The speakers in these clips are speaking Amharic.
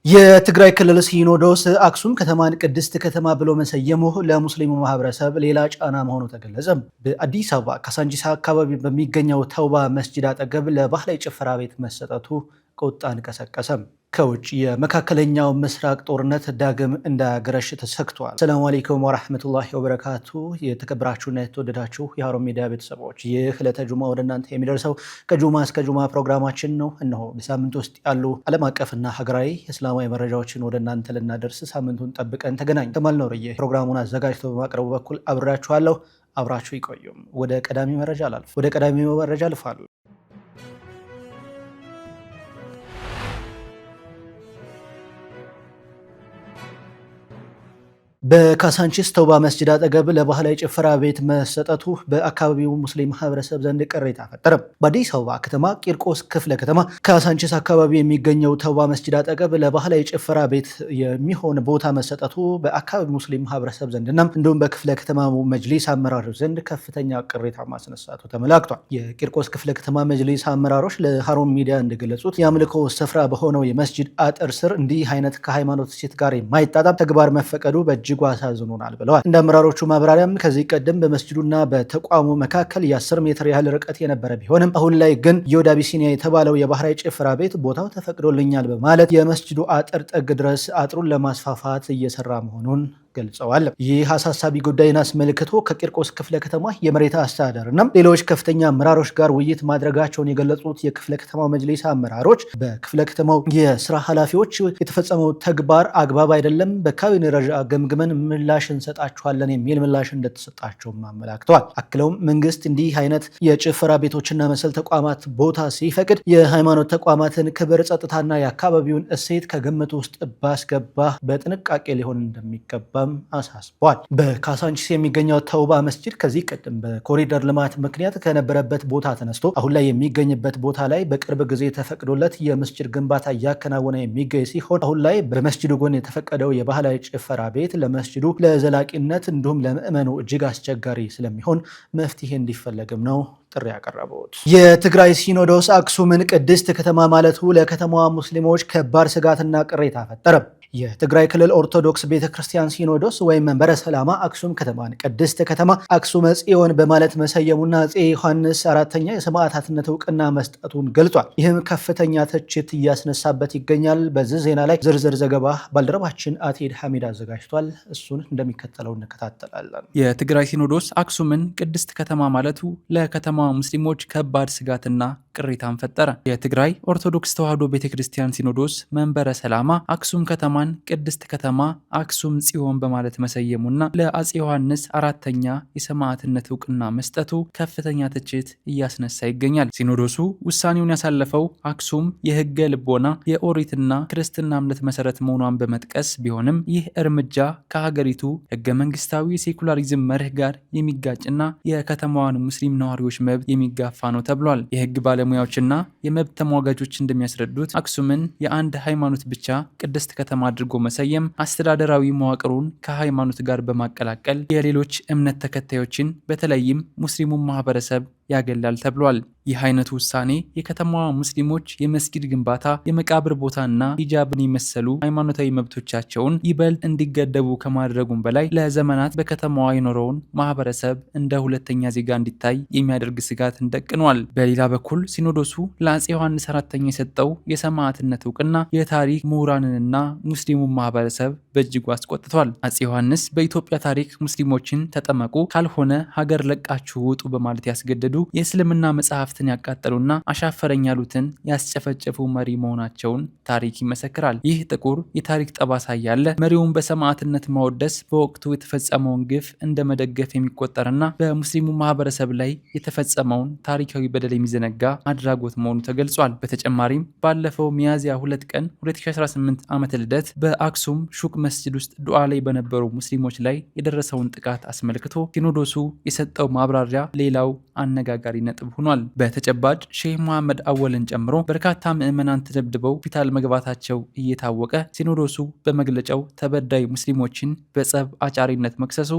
የትግራይ ክልል ሲኖዶስ አክሱም ከተማን ቅድስት ከተማ ብሎ መሰየሙ ለሙስሊሙ ማህበረሰብ ሌላ ጫና መሆኑ ተገለጸ። በአዲስ አበባ ካሳንቺስ አካባቢ በሚገኘው ተውባ መስጂድ አጠገብ ለባህላዊ ጭፈራ ቤት መሰጠቱ ቁጣን ቀሰቀሰ። ከውጭ የመካከለኛው ምስራቅ ጦርነት ዳግም እንዳያገረሽ ተሰግቷል። ሰላም አለይኩም ወራህመቱላሂ ወበረካቱ። የተከበራችሁና የተወደዳችሁ የሀሩን ሚዲያ ቤተሰቦች ይህ ዕለተ ጁማ ወደ እናንተ የሚደርሰው ከጁማ እስከ ጁማ ፕሮግራማችን ነው። እነሆ በሳምንት ውስጥ ያሉ ዓለም አቀፍና ሀገራዊ እስላማዊ መረጃዎችን ወደ እናንተ ልናደርስ ሳምንቱን ጠብቀን ተገናኝ ተማል ነው። ፕሮግራሙን አዘጋጅቶ በማቅረቡ በኩል አብራችኋለሁ። አብራችሁ ይቆዩም። ወደ ቀዳሚ መረጃ አልፋለሁ። በካሳንቺስ ተውባ መስጂድ አጠገብ ለባህላዊ ጭፈራ ቤት መሰጠቱ በአካባቢው ሙስሊም ማህበረሰብ ዘንድ ቅሬታ ፈጠረ። በአዲስ አበባ ከተማ ቂርቆስ ክፍለ ከተማ ካሳንቺስ አካባቢ የሚገኘው ተውባ መስጂድ አጠገብ ለባህላዊ ጭፈራ ቤት የሚሆን ቦታ መሰጠቱ በአካባቢው ሙስሊም ማህበረሰብ ዘንድና እንዲሁም በክፍለ ከተማው መጅሊስ አመራሮች ዘንድ ከፍተኛ ቅሬታ ማስነሳቱ ተመላክቷል። የቂርቆስ ክፍለ ከተማ መጅሊስ አመራሮች ለሀሩን ሚዲያ እንደገለጹት የአምልኮ ስፍራ በሆነው የመስጂድ አጥር ስር እንዲህ አይነት ከሃይማኖት እሴት ጋር የማይጣጣም ተግባር መፈቀዱ በእጅጉ አሳዝኖናል ብለዋል። እንደ አመራሮቹ ማብራሪያም ከዚህ ቀደም በመስጂዱና በተቋሙ መካከል የ10 ሜትር ያህል ርቀት የነበረ ቢሆንም አሁን ላይ ግን ዮድ አቢሲኒያ የተባለው የባህላዊ ጭፈራ ቤት ቦታው ተፈቅዶልኛል በማለት የመስጂዱ አጥር ጥግ ድረስ አጥሩን ለማስፋፋት እየሰራ መሆኑን ገልጸዋል። ይህ አሳሳቢ ጉዳይን አስመልክቶ ከቂርቆስ ክፍለ ከተማ የመሬት አስተዳደር እና ሌሎች ከፍተኛ አመራሮች ጋር ውይይት ማድረጋቸውን የገለጹት የክፍለ ከተማው መጅሊስ አመራሮች በክፍለ ከተማው የስራ ኃላፊዎች የተፈጸመው ተግባር አግባብ አይደለም፣ በአካባቢ ደረጃ ገምግመን ምላሽ እንሰጣችኋለን የሚል ምላሽ እንደተሰጣቸውም አመላክተዋል። አክለውም መንግስት እንዲህ አይነት የጭፈራ ቤቶችና መሰል ተቋማት ቦታ ሲፈቅድ የሃይማኖት ተቋማትን ክብር፣ ጸጥታና የአካባቢውን እሴት ከግምት ውስጥ ባስገባ በጥንቃቄ ሊሆን እንደሚገባ አሳስቧል። በካሳንቺስ የሚገኘው ተውባ መስጂድ ከዚህ ቀደም በኮሪደር ልማት ምክንያት ከነበረበት ቦታ ተነስቶ አሁን ላይ የሚገኝበት ቦታ ላይ በቅርብ ጊዜ ተፈቅዶለት የመስጂድ ግንባታ እያከናወነ የሚገኝ ሲሆን አሁን ላይ በመስጂዱ ጎን የተፈቀደው የባህላዊ ጭፈራ ቤት ለመስጂዱ ለዘላቂነት እንዲሁም ለምዕመኑ እጅግ አስቸጋሪ ስለሚሆን መፍትሄ እንዲፈለግም ነው ጥሪ ያቀረቡት። የትግራይ ሲኖዶስ አክሱምን ቅድስት ከተማ ማለቱ ለከተማዋ ሙስሊሞች ከባድ ስጋትና ቅሬታ ፈጠረ። የትግራይ ክልል ኦርቶዶክስ ቤተክርስቲያን ሲኖዶስ ወይም መንበረ ሰላማ አክሱም ከተማን ቅድስት ከተማ አክሱመ ጽዮን በማለት መሰየሙና አፄ ዮሐንስ አራተኛ የሰማዕታትነት እውቅና መስጠቱን ገልጿል። ይህም ከፍተኛ ትችት እያስነሳበት ይገኛል። በዚህ ዜና ላይ ዝርዝር ዘገባ ባልደረባችን አቴድ ሐሚድ አዘጋጅቷል። እሱን እንደሚከተለው እንከታተላለን። የትግራይ ሲኖዶስ አክሱምን ቅድስት ከተማ ማለቱ ለከተማ ሙስሊሞች ከባድ ስጋትና ቅሬታን ፈጠረ። የትግራይ ኦርቶዶክስ ተዋሕዶ ቤተክርስቲያን ሲኖዶስ መንበረ ሰላማ አክሱም ከተማን ቅድስት ከተማ አክሱም ጽዮን በማለት መሰየሙና ለአፄ ዮሐንስ አራተኛ የሰማዕትነት እውቅና መስጠቱ ከፍተኛ ትችት እያስነሳ ይገኛል። ሲኖዶሱ ውሳኔውን ያሳለፈው አክሱም የሕገ ልቦና የኦሪትና ክርስትና እምነት መሰረት መሆኗን በመጥቀስ ቢሆንም ይህ እርምጃ ከሀገሪቱ ሕገ መንግስታዊ ሴኩላሪዝም መርህ ጋር የሚጋጭና የከተማዋን ሙስሊም ነዋሪዎች መብት የሚጋፋ ነው ተብሏል። የሕግ ባለሙያዎችና የመብት ተሟጋጆች እንደሚያስረዱት አክሱምን የአንድ ሃይማኖት ብቻ ቅድስት ከተማ አድርጎ መሰየም አስተዳደራዊ መዋቅሩን ከሃይማኖት ጋር በማቀላቀል የሌሎች እምነት ተከታዮችን በተለይም ሙስሊሙን ማህበረሰብ ያገላል ተብሏል። ይህ አይነቱ ውሳኔ የከተማዋ ሙስሊሞች የመስጊድ ግንባታ፣ የመቃብር ቦታና ሂጃብን የመሰሉ ሃይማኖታዊ መብቶቻቸውን ይበልጥ እንዲገደቡ ከማድረጉም በላይ ለዘመናት በከተማዋ የኖረውን ማህበረሰብ እንደ ሁለተኛ ዜጋ እንዲታይ የሚያደርግ ስጋትን ደቅኗል። በሌላ በኩል ሲኖዶሱ ለአፄ ዮሐንስ አራተኛ የሰጠው የሰማዕትነት እውቅና የታሪክ ምሁራንንና ሙስሊሙን ማህበረሰብ በእጅጉ አስቆጥቷል። አፄ ዮሐንስ በኢትዮጵያ ታሪክ ሙስሊሞችን ተጠመቁ፣ ካልሆነ ሀገር ለቃችሁ ውጡ በማለት ያስገደዱ የእስልምና መጽሐፍትን ያቃጠሉና አሻፈረኝ ያሉትን ያስጨፈጨፉ መሪ መሆናቸውን ታሪክ ይመሰክራል። ይህ ጥቁር የታሪክ ጠባሳ ያለ መሪውን በሰማዕትነት ማወደስ በወቅቱ የተፈጸመውን ግፍ እንደ መደገፍ የሚቆጠርና በሙስሊሙ ማህበረሰብ ላይ የተፈጸመውን ታሪካዊ በደል የሚዘነጋ አድራጎት መሆኑ ተገልጿል። በተጨማሪም ባለፈው ሚያዝያ 2 ቀን 2018 ዓመተ ልደት በአክሱም ሹክ መስጂድ ውስጥ ዱዓ ላይ በነበሩ ሙስሊሞች ላይ የደረሰውን ጥቃት አስመልክቶ ሲኖዶሱ የሰጠው ማብራሪያ ሌላው አነጋጋሪ ነጥብ ሆኗል። በተጨባጭ ሼህ መሐመድ አወልን ጨምሮ በርካታ ምዕመናን ተደብድበው ሆስፒታል መግባታቸው እየታወቀ ሲኖዶሱ በመግለጫው ተበዳይ ሙስሊሞችን በጸብ አጫሪነት መክሰሱ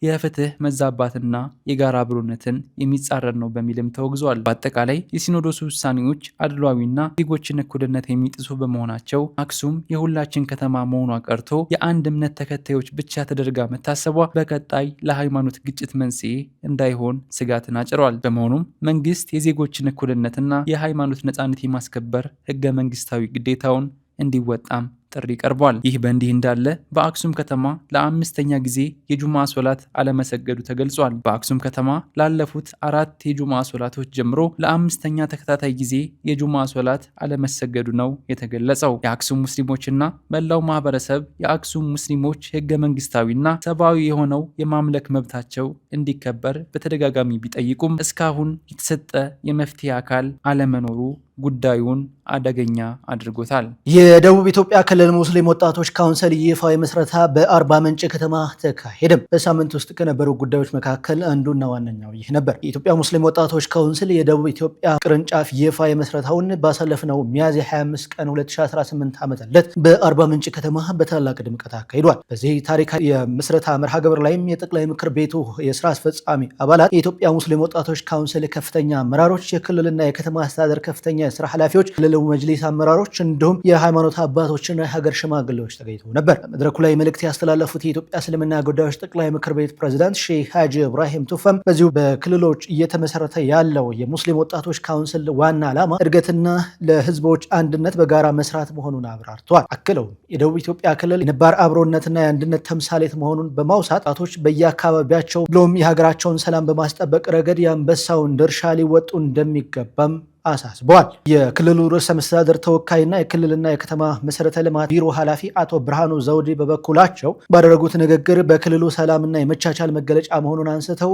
የፍትህ መዛባትና የጋራ አብሮነትን የሚጻረር ነው በሚልም ተወግዟል። በአጠቃላይ የሲኖዶሱ ውሳኔዎች አድሏዊና ዜጎችን እኩልነት የሚጥሱ በመሆናቸው አክሱም የሁላችን ከተማ መሆኗ ቀርቶ የአንድ እምነት ተከታዮች ብቻ ተደርጋ መታሰቧ በቀጣይ ለሃይማኖት ግጭት መንስኤ እንዳይሆን ስጋትን አጭሯል። በመሆኑም መንግስት የዜጎችን እኩልነትና የሃይማኖት ነጻነት የማስከበር ህገ መንግስታዊ ግዴታውን እንዲወጣም ጥሪ ቀርቧል። ይህ በእንዲህ እንዳለ በአክሱም ከተማ ለ5ኛ ጊዜ የጁማ ሶላት አለመሰገዱ ተገልጿል። በአክሱም ከተማ ላለፉት 4 የጁማ ሶላቶች ጀምሮ ለ5ኛ ተከታታይ ጊዜ የጁማ ሶላት አለመሰገዱ ነው የተገለጸው። የአክሱም ሙስሊሞችና መላው ማህበረሰብ የአክሱም ሙስሊሞች ህገ መንግስታዊና ሰብአዊ የሆነው የማምለክ መብታቸው እንዲከበር በተደጋጋሚ ቢጠይቁም እስካሁን የተሰጠ የመፍትሄ አካል አለመኖሩ ጉዳዩን አደገኛ አድርጎታል። የደቡብ ኢትዮጵያ ክልል ሙስሊም ወጣቶች ካውንስል ይፋዊ ምስረታ በአርባ ምንጭ ከተማ ተካሄደም። በሳምንት ውስጥ ከነበሩ ጉዳዮች መካከል አንዱና ዋነኛው ይህ ነበር። የኢትዮጵያ ሙስሊም ወጣቶች ካውንስል የደቡብ ኢትዮጵያ ቅርንጫፍ ይፋዊ ምስረታውን ባሳለፍነው ሚያዝያ 25 ቀን 2018 ዓ.ም በአርባ ምንጭ ከተማ በታላቅ ድምቀት አካሂዷል። በዚህ ታሪክ የምስረታ መርሃ ግብር ላይም የጠቅላይ ምክር ቤቱ የስራ አስፈጻሚ አባላት፣ የኢትዮጵያ ሙስሊም ወጣቶች ካውንስል ከፍተኛ አመራሮች፣ የክልልና የከተማ አስተዳደር ከፍተኛ የስራ ኃላፊዎች፣ ክልሉ መጅሊስ አመራሮች እንዲሁም የሃይማኖት አባቶችና የሀገር ሽማግሌዎች ተገኝተው ነበር። በመድረኩ ላይ መልእክት ያስተላለፉት የኢትዮጵያ እስልምና ጉዳዮች ጠቅላይ ምክር ቤት ፕሬዝዳንት ሼህ ሀጂ ኢብራሂም ቱፋም በዚሁ በክልሎች እየተመሰረተ ያለው የሙስሊም ወጣቶች ካውንስል ዋና ዓላማ እድገትና ለህዝቦች አንድነት በጋራ መስራት መሆኑን አብራርተዋል። አክለውም የደቡብ ኢትዮጵያ ክልል የነባር አብሮነትና የአንድነት ተምሳሌት መሆኑን በማውሳት ወጣቶች በየአካባቢያቸው ብሎም የሀገራቸውን ሰላም በማስጠበቅ ረገድ የአንበሳውን ድርሻ ሊወጡ እንደሚገባም አሳስበዋል። የክልሉ ርዕሰ መስተዳድር ተወካይና የክልልና የከተማ መሰረተ ልማት ቢሮ ኃላፊ አቶ ብርሃኑ ዘውዴ በበኩላቸው ባደረጉት ንግግር በክልሉ ሰላምና የመቻቻል መገለጫ መሆኑን አንስተው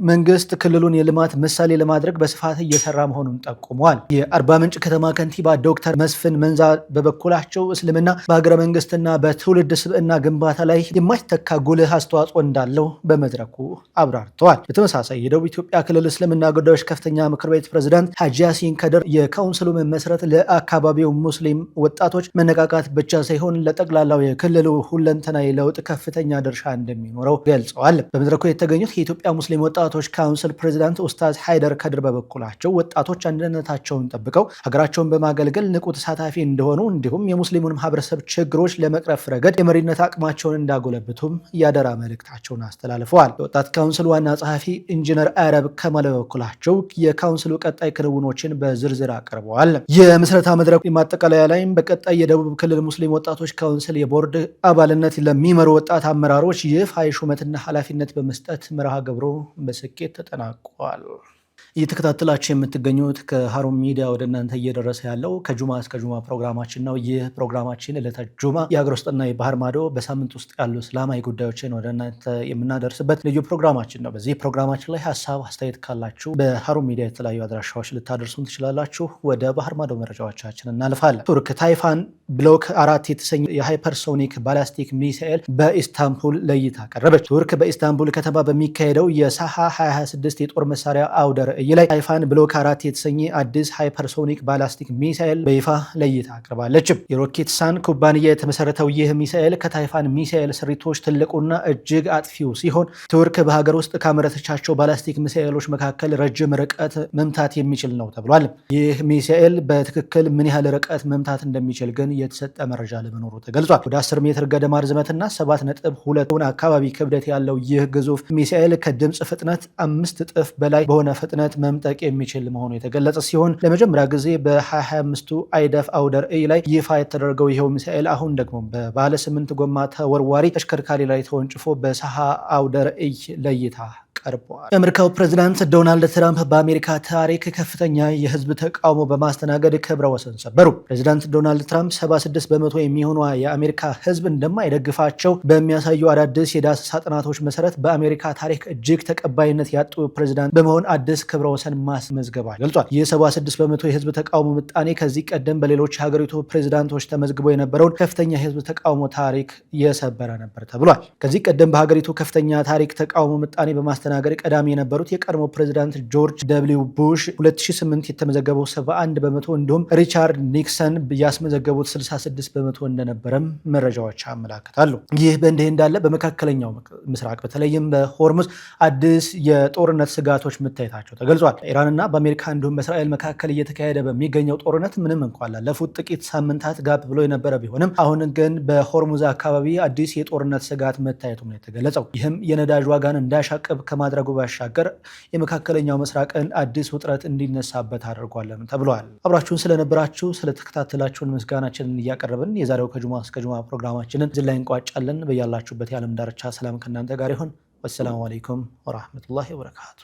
መንግስት ክልሉን የልማት ምሳሌ ለማድረግ በስፋት እየሰራ መሆኑን ጠቁመዋል። የአርባ ምንጭ ከተማ ከንቲባ ዶክተር መስፍን መንዛ በበኩላቸው እስልምና በሀገረ መንግስትና በትውልድ ስብዕና ግንባታ ላይ የማይተካ ጉልህ አስተዋጽኦ እንዳለው በመድረኩ አብራርተዋል። በተመሳሳይ የደቡብ ኢትዮጵያ ክልል እስልምና ጉዳዮች ከፍተኛ ምክር ቤት ፕሬዝዳንት ሀጂ ያሲን ከድር የካውንስሉ መመስረት ለአካባቢው ሙስሊም ወጣቶች መነቃቃት ብቻ ሳይሆን ለጠቅላላው የክልሉ ሁለንተናዊ ለውጥ ከፍተኛ ድርሻ እንደሚኖረው ገልጸዋል። በመድረኩ የተገኙት የኢትዮጵያ ሙስሊም ወጣቶች ካውንስል ፕሬዝዳንት ኡስታዝ ሃይደር ከድር በበኩላቸው ወጣቶች አንድነታቸውን ጠብቀው ሀገራቸውን በማገልገል ንቁ ተሳታፊ እንደሆኑ እንዲሁም የሙስሊሙን ማህበረሰብ ችግሮች ለመቅረፍ ረገድ የመሪነት አቅማቸውን እንዳጎለብቱም ያደራ መልእክታቸውን አስተላልፈዋል። የወጣት ካውንስሉ ዋና ጸሐፊ ኢንጂነር አረብ ከማል በበኩላቸው የካውንስሉ ቀጣይ ክንውኖች በዝርዝር አቅርበዋል። የምስረታ መድረኩ ማጠቃለያ ላይም በቀጣይ የደቡብ ክልል ሙስሊም ወጣቶች ካውንስል የቦርድ አባልነት ለሚመሩ ወጣት አመራሮች ይፋዊ ሹመትና ኃላፊነት በመስጠት መርሃ ግብሩ በስኬት ተጠናቋል። እየተከታተላችሁ የምትገኙት ከሀሩን ሚዲያ ወደ እናንተ እየደረሰ ያለው ከጁማ እስከ ጁማ ፕሮግራማችን ነው። ይህ ፕሮግራማችን ዕለተ ጁማ የሀገር ውስጥና የባህር ማዶ በሳምንት ውስጥ ያሉ እስላማዊ ጉዳዮችን ወደ እናንተ የምናደርስበት ልዩ ፕሮግራማችን ነው። በዚህ ፕሮግራማችን ላይ ሀሳብ አስተያየት ካላችሁ በሀሩን ሚዲያ የተለያዩ አድራሻዎች ልታደርሱን ትችላላችሁ። ወደ ባህር ማዶ መረጃዎቻችን እናልፋለን። ቱርክ ታይፋን ብሎክ 4 የተሰኘ የሃይፐርሶኒክ ባላስቲክ ሚሳኤል በኢስታንቡል ለእይታ ቀረበች። ቱርክ በኢስታንቡል ከተማ በሚካሄደው የሳሃ 2026 የጦር መሳሪያ አውደ ርዕይ ላይ ታይፋን ብሎክ 4 የተሰኘ አዲስ ሃይፐርሶኒክ ባላስቲክ ሚሳኤል በይፋ ለእይታ አቅርባለች። የሮኬት ሳን ኩባንያ የተመሰረተው ይህ ሚሳኤል ከታይፋን ሚሳኤል ስሪቶች ትልቁና እጅግ አጥፊው ሲሆን ቱርክ በሀገር ውስጥ ካመረተቻቸው ባላስቲክ ሚሳኤሎች መካከል ረጅም ርቀት መምታት የሚችል ነው ተብሏል። ይህ ሚሳኤል በትክክል ምን ያህል ርቀት መምታት እንደሚችል ግን የተሰጠ መረጃ ለመኖሩ ተገልጿል። ወደ 10 ሜትር ገደማ ርዝመትና 7.2 አካባቢ ክብደት ያለው ይህ ግዙፍ ሚሳኤል ከድምፅ ፍጥነት 5 እጥፍ በላይ በሆነ ፍጥነት መምጠቅ የሚችል መሆኑ የተገለጸ ሲሆን ለመጀመሪያ ጊዜ በ2025ቱ አይደፍ አውደ ርዕይ ላይ ይፋ የተደረገው ይኸው ሚሳኤል አሁን ደግሞ በባለ 8 ጎማ ተወርዋሪ ተሽከርካሪ ላይ ተወንጭፎ በሳሃ አውደ ርዕይ ለእይታ ቀርቧል። የአሜሪካው ፕሬዝዳንት ዶናልድ ትራምፕ በአሜሪካ ታሪክ ከፍተኛ የህዝብ ተቃውሞ በማስተናገድ ክብረ ወሰን ሰበሩ። ፕሬዝዳንት ዶናልድ ትራምፕ 76 በመቶ የሚሆኑ የአሜሪካ ህዝብ እንደማይደግፋቸው በሚያሳዩ አዳዲስ የዳሰሳ ጥናቶች መሰረት በአሜሪካ ታሪክ እጅግ ተቀባይነት ያጡ ፕሬዝዳንት በመሆን አዲስ ክብረ ወሰን ማስመዝገባል ገልጿል። ይህ 76 በመቶ የህዝብ ተቃውሞ ምጣኔ ከዚህ ቀደም በሌሎች የሀገሪቱ ፕሬዝዳንቶች ተመዝግቦ የነበረውን ከፍተኛ የህዝብ ተቃውሞ ታሪክ የሰበረ ነበር ተብሏል። ከዚህ ቀደም በሀገሪቱ ከፍተኛ ታሪክ ተቃውሞ ምጣኔ በማስተናገድ ቀዳሚ የነበሩት የቀድሞ ፕሬዚዳንት ጆርጅ ደብሊው ቡሽ 2008 የተመዘገበው 71 በመቶ እንዲሁም ሪቻርድ ኒክሰን ያስመዘገቡት 66 በመቶ እንደነበረም መረጃዎች አመላክታሉ። ይህ በእንዲህ እንዳለ በመካከለኛው ምስራቅ በተለይም በሆርሙዝ አዲስ የጦርነት ስጋቶች መታየታቸው ተገልጿል። በኢራንና በአሜሪካ እንዲሁም በእስራኤል መካከል እየተካሄደ በሚገኘው ጦርነት ምንም እንኳን ላለፉት ጥቂት ሳምንታት ጋብ ብሎ የነበረ ቢሆንም አሁን ግን በሆርሙዝ አካባቢ አዲስ የጦርነት ስጋት መታየቱ ነው የተገለጸው። ይህም የነዳጅ ዋጋን እንዳሻቅብ ከማድረጉ ባሻገር የመካከለኛው ምስራቅን አዲስ ውጥረት እንዲነሳበት አድርጓልም ተብሏል። አብራችሁን ስለነበራችሁ ስለተከታተላችሁን ምስጋናችንን እያቀረብን የዛሬው ከጁማ እስከ ጁማ ፕሮግራማችንን እዚህ ላይ እንቋጫለን። በያላችሁበት የዓለም ዳርቻ ሰላም ከእናንተ ጋር ይሁን። ወሰላሙ አለይኩም ወራህመቱላሂ ወበረካቱ።